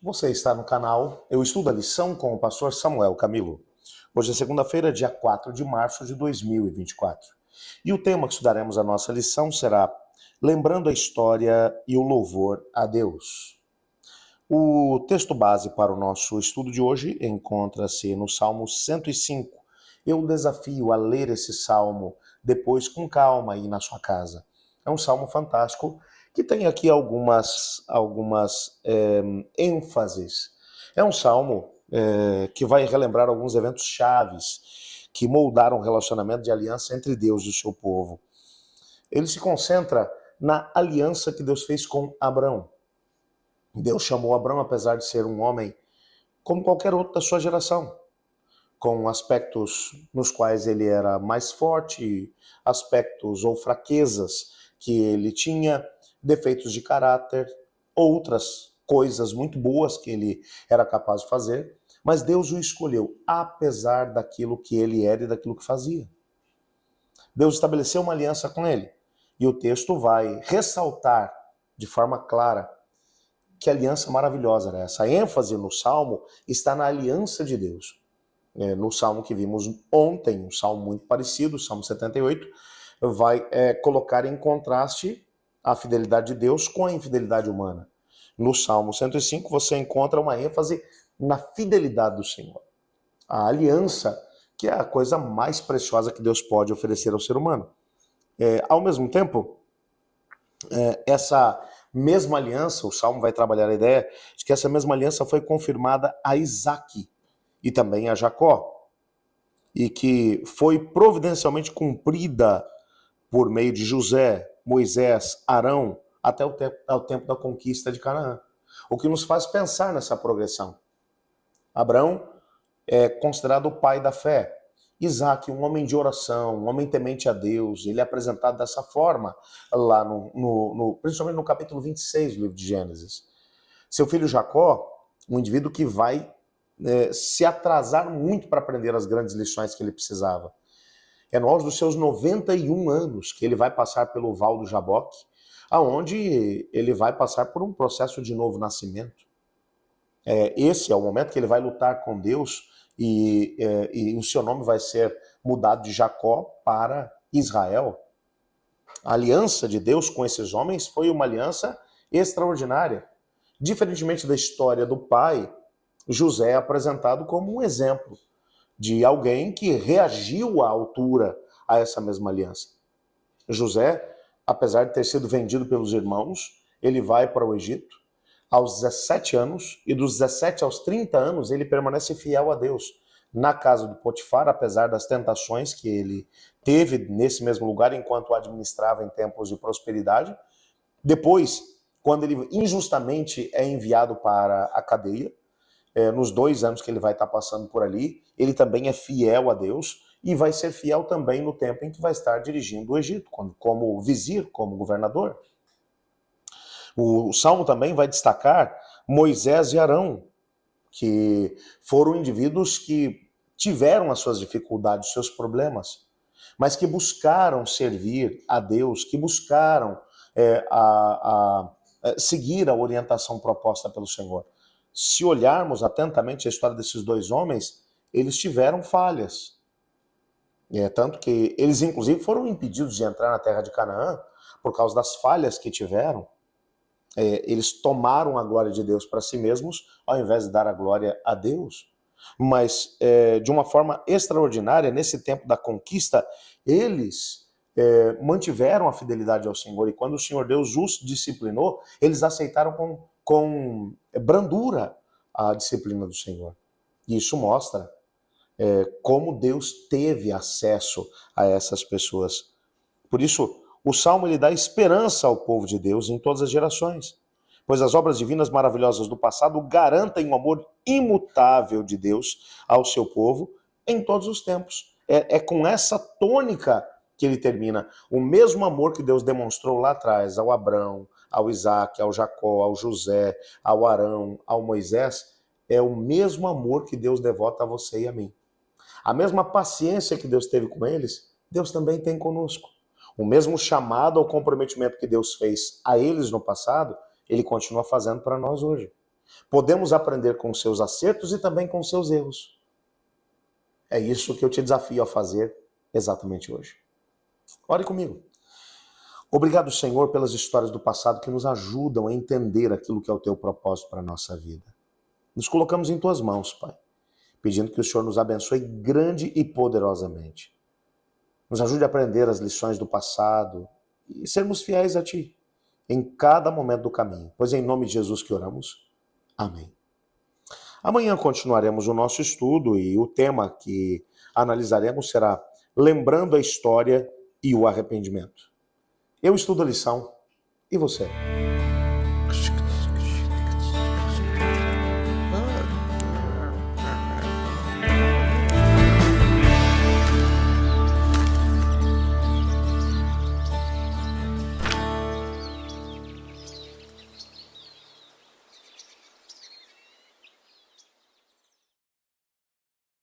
Você está no canal Eu Estudo a Lição com o pastor Samuel Camilo. Hoje é segunda-feira, dia 4 de março de 2024. E o tema que estudaremos a nossa lição será Lembrando a História e o Louvor a Deus. O texto base para o nosso estudo de hoje encontra-se no Salmo 105. Eu desafio a ler esse salmo depois com calma aí na sua casa. É um salmo fantástico que tem aqui algumas ênfases. É um salmo que vai relembrar alguns eventos chaves que moldaram o relacionamento de aliança entre Deus e o seu povo. Ele se concentra na aliança que Deus fez com Abrão. Deus chamou Abrão, apesar de ser um homem como qualquer outro da sua geração, com aspectos nos quais ele era mais forte, aspectos ou fraquezas que ele tinha, defeitos de caráter, outras coisas muito boas que ele era capaz de fazer, mas Deus o escolheu, apesar daquilo que ele era e daquilo que fazia. Deus estabeleceu uma aliança com ele, e o texto vai ressaltar de forma clara que aliança maravilhosa era essa. A ênfase no Salmo está na aliança de Deus. No Salmo que vimos ontem, um Salmo muito parecido, o Salmo 78, vai colocar em contraste a fidelidade de Deus com a infidelidade humana. No Salmo 105 você encontra uma ênfase na fidelidade do Senhor. A aliança, que é a coisa mais preciosa que Deus pode oferecer ao ser humano. Ao mesmo tempo, essa mesma aliança, o Salmo vai trabalhar a ideia de que essa mesma aliança foi confirmada a Isaque e também a Jacó, e que foi providencialmente cumprida por meio de José, Moisés, Arão, até o tempo da conquista de Canaã. O que nos faz pensar nessa progressão. Abrão é considerado o pai da fé. Isaac, um homem de oração, um homem temente a Deus, ele é apresentado dessa forma lá principalmente no capítulo 26 do livro de Gênesis. Seu filho Jacó, um indivíduo que vai se atrasar muito para aprender as grandes lições que ele precisava. É no auge dos seus 91 anos que ele vai passar pelo Val do Jaboque, aonde ele vai passar por um processo de novo nascimento. Esse é o momento que ele vai lutar com Deus e o seu nome vai ser mudado de Jacó para Israel. A aliança de Deus com esses homens foi uma aliança extraordinária. Diferentemente da história do pai, José é apresentado como um exemplo de alguém que reagiu à altura a essa mesma aliança. José, apesar de ter sido vendido pelos irmãos, ele vai para o Egito aos 17 anos, e dos 17 aos 30 anos ele permanece fiel a Deus. Na casa do Potifar, apesar das tentações que ele teve nesse mesmo lugar enquanto administrava em tempos de prosperidade. Depois, quando ele injustamente é enviado para a cadeia, nos 2 anos que ele vai estar passando por ali, ele também é fiel a Deus e vai ser fiel também no tempo em que vai estar dirigindo o Egito, como vizir, como governador. O Salmo também vai destacar Moisés e Arão, que foram indivíduos que tiveram as suas dificuldades, os seus problemas, mas que buscaram servir a Deus, que buscaram seguir a orientação proposta pelo Senhor. Se olharmos atentamente a história desses 2 homens, eles tiveram falhas. Tanto que eles, inclusive, foram impedidos de entrar na terra de Canaã por causa das falhas que tiveram. Eles tomaram a glória de Deus para si mesmos, ao invés de dar a glória a Deus. Mas, de uma forma extraordinária, nesse tempo da conquista, eles mantiveram a fidelidade ao Senhor. E quando o Senhor Deus os disciplinou, eles aceitaram com brandura a disciplina do Senhor. E isso mostra como Deus teve acesso a essas pessoas. Por isso, o Salmo ele dá esperança ao povo de Deus em todas as gerações, pois as obras divinas maravilhosas do passado garantem o amor imutável de Deus ao seu povo em todos os tempos. É com essa tônica que ele termina. O mesmo amor que Deus demonstrou lá atrás ao Abrão, ao Isaac, ao Jacó, ao José, ao Arão, ao Moisés, é o mesmo amor que Deus devota a você e a mim. A mesma paciência que Deus teve com eles, Deus também tem conosco. O mesmo chamado ao comprometimento que Deus fez a eles no passado, ele continua fazendo para nós hoje. Podemos aprender com seus acertos e também com seus erros. É isso que eu te desafio a fazer exatamente hoje. Ore comigo. Obrigado, Senhor, pelas histórias do passado que nos ajudam a entender aquilo que é o teu propósito para a nossa vida. Nos colocamos em tuas mãos, Pai, pedindo que o Senhor nos abençoe grande e poderosamente. Nos ajude a aprender as lições do passado e sermos fiéis a Ti em cada momento do caminho, pois é em nome de Jesus que oramos. Amém. Amanhã continuaremos o nosso estudo e o tema que analisaremos será Lembrando a História e o Arrependimento. Eu estudo a lição, e você?